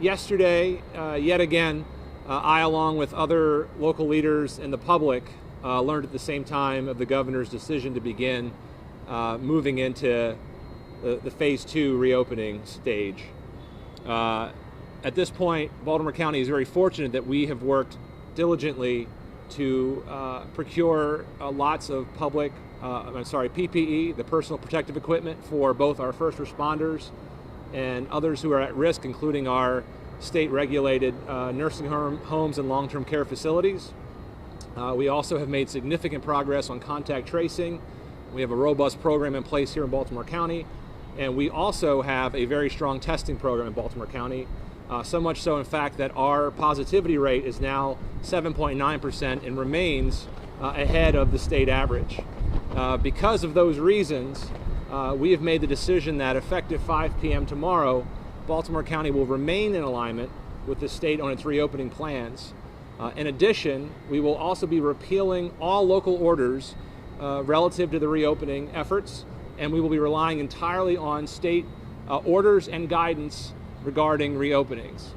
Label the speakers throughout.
Speaker 1: yesterday, yet again, I, along with other local leaders and the public, learned at the same time of the governor's decision to begin moving into the phase 2 reopening stage. At this point, Baltimore County is very fortunate that we have worked diligently to procure lots of PPE, the personal protective equipment, for both our first responders and others who are at risk, including our state-regulated nursing homes and long-term care facilities. We also have made significant progress on contact tracing. We have a robust program in place here in Baltimore County, and we also have a very strong testing program in Baltimore County. So much so, in fact, that our positivity rate is now 7.9% and remains ahead of the state average. Because of those reasons, we have made the decision that effective 5 p.m. tomorrow, Baltimore County will remain in alignment with the state on its reopening plans. In addition, we will also be repealing all local orders relative to the reopening efforts, and we will be relying entirely on state orders and guidance regarding reopenings.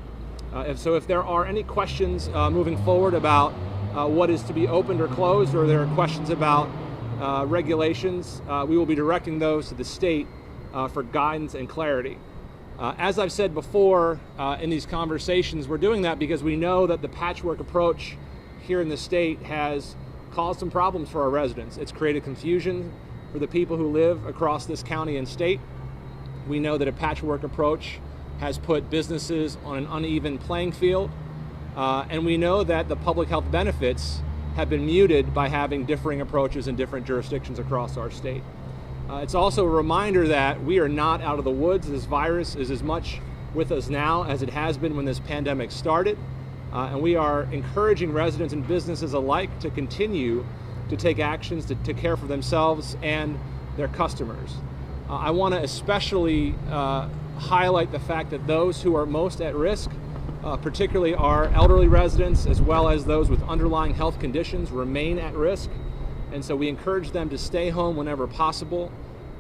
Speaker 1: If there are any questions moving forward about what is to be opened or closed, or there are questions about regulations, we will be directing those to the state for guidance and clarity. As I've said before in these conversations, we're doing that because we know that the patchwork approach here in the state has caused some problems for our residents. It's created confusion for the people who live across this county and state. We know that a patchwork approach has put businesses on an uneven playing field, and we know that the public health benefits have been muted by having differing approaches in different jurisdictions across our state. It's also a reminder that we are not out of the woods. This virus is as much with us now as it has been when this pandemic started, and we are encouraging residents and businesses alike to continue to take actions to care for themselves and their customers. I want to especially highlight the fact that those who are most at risk, particularly our elderly residents, as well as those with underlying health conditions, remain at risk. And so we encourage them to stay home whenever possible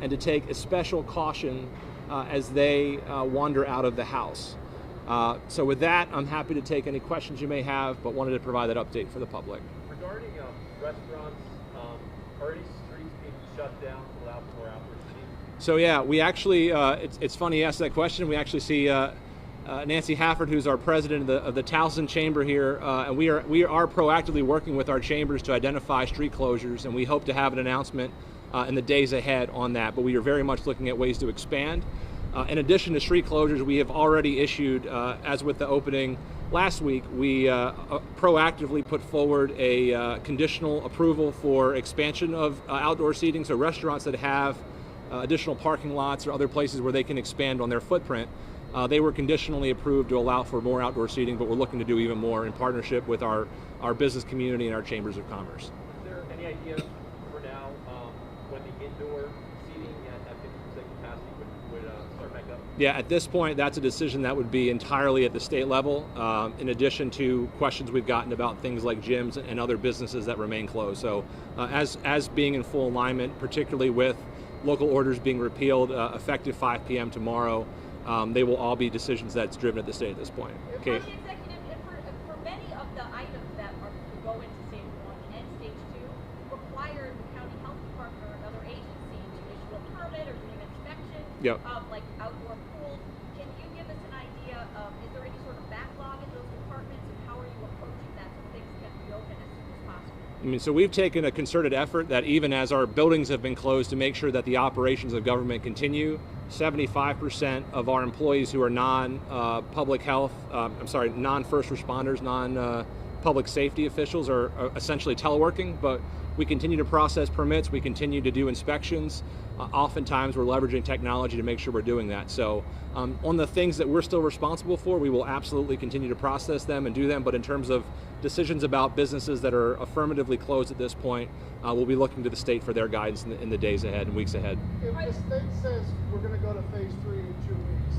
Speaker 1: and to take special caution as they wander out of the house. So with that, I'm happy to take any questions you may have, but wanted to provide that update for the public.
Speaker 2: Regarding restaurants, are any streets being shut down to allow for more outdoor seating?
Speaker 1: So yeah, we actually, it's funny you asked that question. We actually see Nancy Hafford, who's our president of the Towson Chamber here, and we are proactively working with our chambers to identify street closures, and we hope to have an announcement in the days ahead on that. But we are very much looking at ways to expand. In addition to street closures, we have already issued, as with the opening last week, we proactively put forward a conditional approval for expansion of outdoor seating. So restaurants that have additional parking lots or other places where they can expand on their footprint, they were conditionally approved to allow for more outdoor seating, but we're looking to do even more in partnership with our business community and our chambers of commerce.
Speaker 2: Is there any idea for now when the indoor seating at 50% capacity would start back up?
Speaker 1: Yeah, at this point, that's a decision that would be entirely at the state level, in addition to questions we've gotten about things like gyms and other businesses that remain closed. So as being in full alignment, particularly with local orders being repealed effective 5 p.m. tomorrow, they will all be decisions that's driven at the state at this point.
Speaker 3: Okay. For many of the items that are to go into stage 1 and stage 2 require the county health department or another agency to issue a permit or do an inspection of like outdoor pools. Can you give us an idea of, is there any sort of backlog in those departments, and how are you approaching that so things can reopen as soon as possible?
Speaker 1: So we've taken a concerted effort that even as our buildings have been closed to make sure that the operations of government continue. 75% of our employees who are non-public health, non-first responders, non-public safety officials are essentially teleworking, but we continue to process permits, we continue to do inspections. Oftentimes we're leveraging technology to make sure we're doing that. So on the things that we're still responsible for, we will absolutely continue to process them and do them, but in terms of decisions about businesses that are affirmatively closed at this point, we'll be looking to the state for their guidance in the days ahead and weeks ahead.
Speaker 4: If the state says we're going to go to phase 3 in 2 weeks,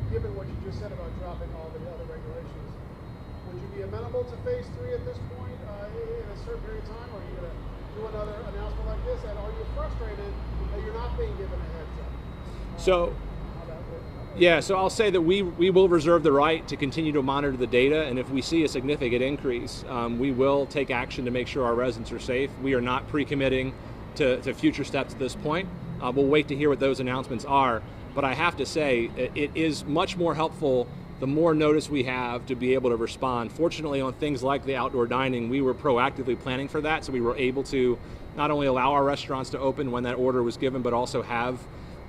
Speaker 4: given what you just said about dropping all the other regulations, would you be amenable to phase 3 at this point in a certain period of time, or are you going to do another announcement like this? And are you frustrated that you're not being given a heads up?
Speaker 1: So, Yeah, so I'll say that we will reserve the right to continue to monitor the data, and if we see a significant increase, we will take action to make sure our residents are safe. We are not pre-committing to future steps at this point. We'll wait to hear what those announcements are, but I have to say it is much more helpful the more notice we have to be able to respond. Fortunately, on things like the outdoor dining, we were proactively planning for that, so we were able to not only allow our restaurants to open when that order was given, but also have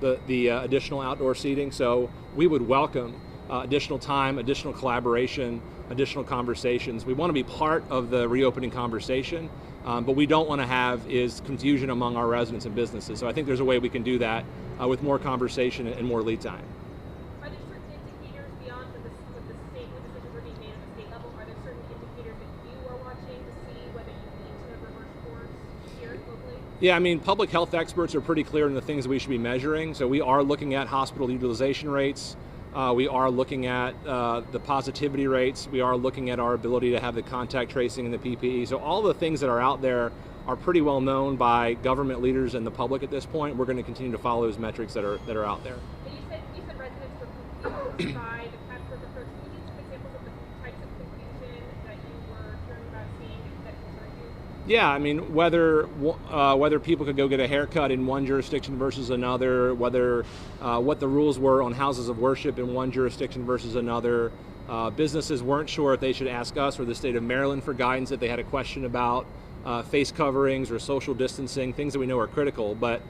Speaker 1: the additional outdoor seating. So we would welcome additional time, additional collaboration, additional conversations. We want to be part of the reopening conversation, but we don't want to have is confusion among our residents and businesses. So I think there's a way we can do that with more conversation and more lead time.
Speaker 3: Are there certain indicators beyond what the state, what decisions are being made at the state level? Are there certain indicators that you are watching to see whether you need to reverse course here locally?
Speaker 1: Yeah, I mean, public health experts are pretty clear in the things that we should be measuring. So we are looking at hospital utilization rates. We are looking at the positivity rates. We are looking at our ability to have the contact tracing and the PPE. So all the things that are out there are pretty well known by government leaders and the public at this point. We're going to continue to follow those metrics that are out there.
Speaker 3: And you said residents were confused by the patchwork approach. Can you give some examples of the types of confusion that you were hearing about seeing that concerned you?
Speaker 1: Yeah, I mean, whether people could go get a haircut in one jurisdiction versus another, whether what the rules were on houses of worship in one jurisdiction versus another. Businesses weren't sure if they should ask us or the state of Maryland for guidance if they had a question about face coverings or social distancing, things that we know are critical. But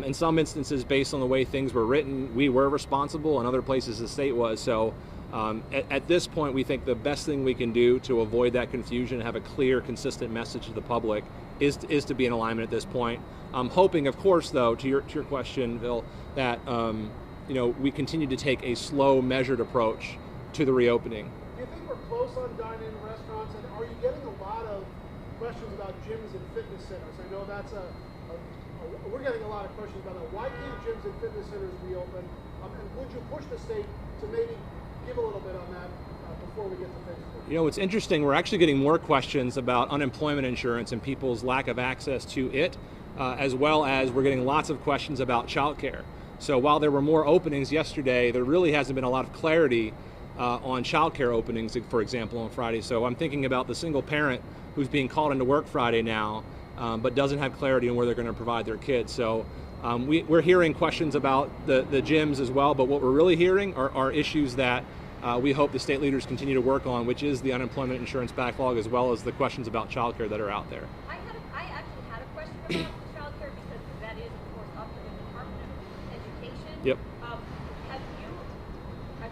Speaker 1: in some instances, based on the way things were written, we were responsible. In other places, the state was. So at this point, we think the best thing we can do to avoid that confusion and have a clear, consistent message to the public is to be in alignment at this point. I'm hoping, of course, though, to your question, Bill, that we continue to take a slow, measured approach to the reopening.
Speaker 4: Do you think we're close on dine-in restaurants, and are you getting a lot of questions about gyms and fitness centers? I know that's we're getting a lot of questions about that. Why can't gyms and fitness centers reopen? And would you push the state to maybe give a little bit on that before we get to phase 4?
Speaker 1: You know, it's interesting. We're actually getting more questions about unemployment insurance and people's lack of access to it, as well as we're getting lots of questions about childcare. So while there were more openings yesterday, there really hasn't been a lot of clarity on childcare openings, for example, on Friday. So I'm thinking about the single parent who's being called into work Friday now, but doesn't have clarity on where they're going to provide their kids. So we're hearing questions about the gyms as well, but what we're really hearing are issues that we hope the state leaders continue to work on, which is the unemployment insurance backlog, as well as the questions about childcare that are out there.
Speaker 3: I actually had a question about childcare because that is, of course, up to the Department of Education.
Speaker 1: Yep.
Speaker 3: I'm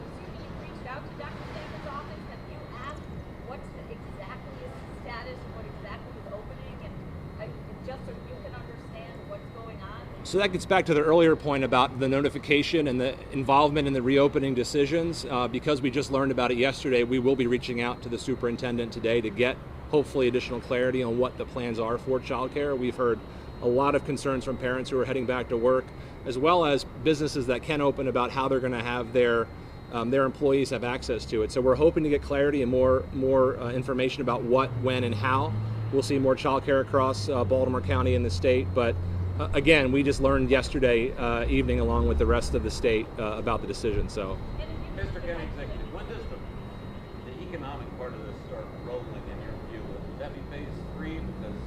Speaker 3: assuming you've reached out to Dr. Sanders' office. Have you asked what's exactly his status, what exactly is opening, and just so you can understand what's going on?
Speaker 1: So that gets back to the earlier point about the notification and the involvement in the reopening decisions. Because we just learned about it yesterday, we will be reaching out to the superintendent today to get hopefully additional clarity on what the plans are for childcare. We've heard a lot of concerns from parents who are heading back to work, as well as businesses that can open about how they're going to have their employees have access to it. So we're hoping to get clarity and more information about what, when, and how. We'll see more childcare across Baltimore County and the state, but again, we just learned yesterday evening, along with the rest of the state, about the decision. So,
Speaker 5: Mr. County Executive, when does the economic part of this start rolling in your view? Would that be phase 3? Because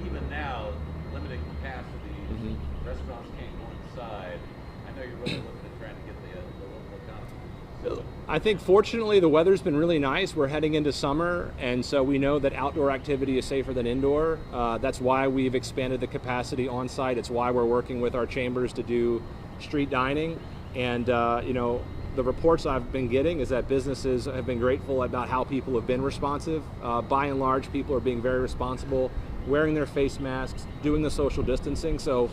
Speaker 5: even now, limited capacity, restaurants can't go inside. I know you're really looking at trying to get the local economy.
Speaker 1: I think fortunately the weather's been really nice. We're heading into summer, and so we know that outdoor activity is safer than indoor. That's why we've expanded the capacity on site. It's why we're working with our chambers to do street dining. And the reports I've been getting is that businesses have been grateful about how people have been responsive. By and large, people are being very responsible, wearing their face masks, doing the social distancing. So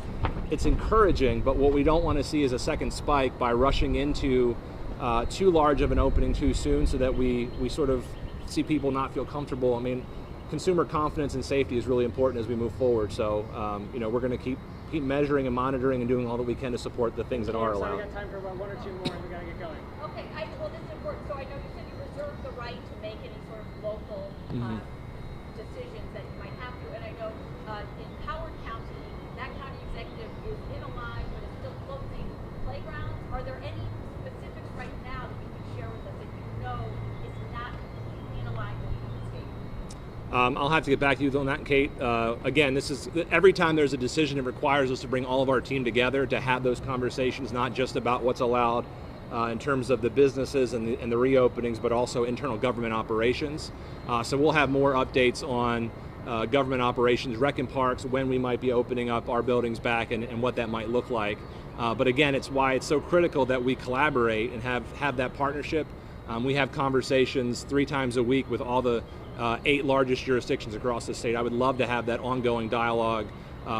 Speaker 1: it's encouraging, but what we don't want to see is a second spike by rushing into too large of an opening too soon, so that we sort of see people not feel comfortable. I mean, consumer confidence and safety is really important as we move forward. So, we're going to keep measuring and monitoring and doing all that we can to support the things that are allowed.
Speaker 6: So we got time for about 1 or 2 more, and we got to get going.
Speaker 3: Okay, well, this is important. So I know you said you reserve the right to make any sort of local decisions that you might have to, and I know in Howard County, that county executive is in a line, but is still closing playgrounds. Are there any specific
Speaker 1: I'll have to get back to you on that, Kate. Again, this is every time there's a decision, it requires us to bring all of our team together to have those conversations, not just about what's allowed in terms of the businesses and the reopenings, but also internal government operations. So we'll have more updates on government operations, rec and parks, when we might be opening up our buildings back and what that might look like. But again, it's why it's so critical that we collaborate and have that partnership. We have conversations 3 times a week with all the 8 largest jurisdictions across the state. I would love to have that ongoing dialogue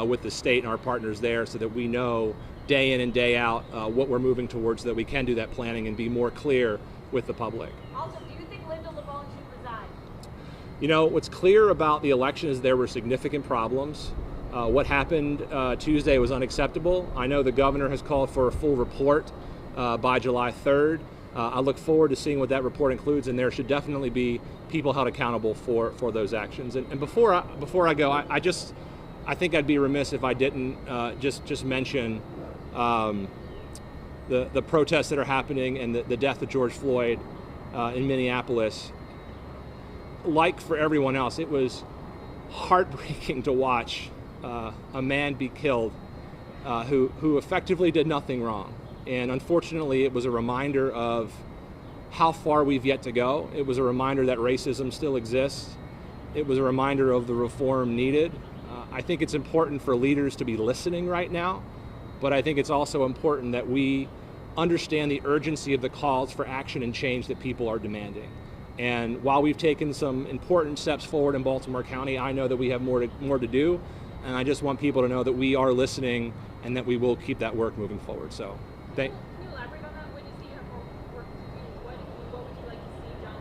Speaker 1: with the state and our partners there so that we know day in and day out what we're moving towards, so that we can do that planning and be more clear with the public.
Speaker 3: Also, do you think Linda LeBone should resign?
Speaker 1: You know, what's clear about the election is there were significant problems. What happened Tuesday was unacceptable. I know the governor has called for a full report by July 3rd. I look forward to seeing what that report includes, and there should definitely be people held accountable for those actions. And before I go, I think I'd be remiss if I didn't just mention the protests that are happening and the death of George Floyd in Minneapolis. Like for everyone else, it was heartbreaking to watch a man be killed who effectively did nothing wrong. And unfortunately, it was a reminder of how far we've yet to go. It was a reminder that racism still exists. It was a reminder of the reform needed. I think it's important for leaders to be listening right now, but I think it's also important that we understand the urgency of the calls for action and change that people are demanding. And while we've taken some important steps forward in Baltimore County, I know that we have more to do, and I just want people to know that we are listening and that we will keep that work moving forward. So,
Speaker 3: Can you elaborate on that? When you see her work, what would you like to see John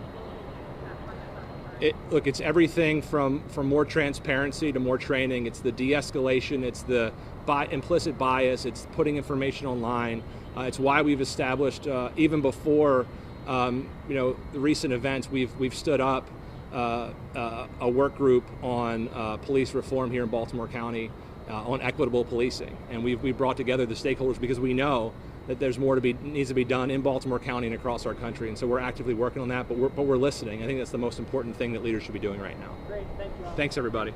Speaker 3: do?
Speaker 1: Look, it's everything from more transparency to more training. It's the de-escalation. It's the implicit bias. It's putting information online. It's why we've established, even before the recent events, we've stood up a work group on police reform here in Baltimore County, on equitable policing, and we've brought together the stakeholders because we know that there's more needs to be done in Baltimore County and across our country, and so we're actively working on that. But we're listening. I think that's the most important thing that leaders should be doing right now.
Speaker 6: Great, thank you.
Speaker 1: Thanks, everybody.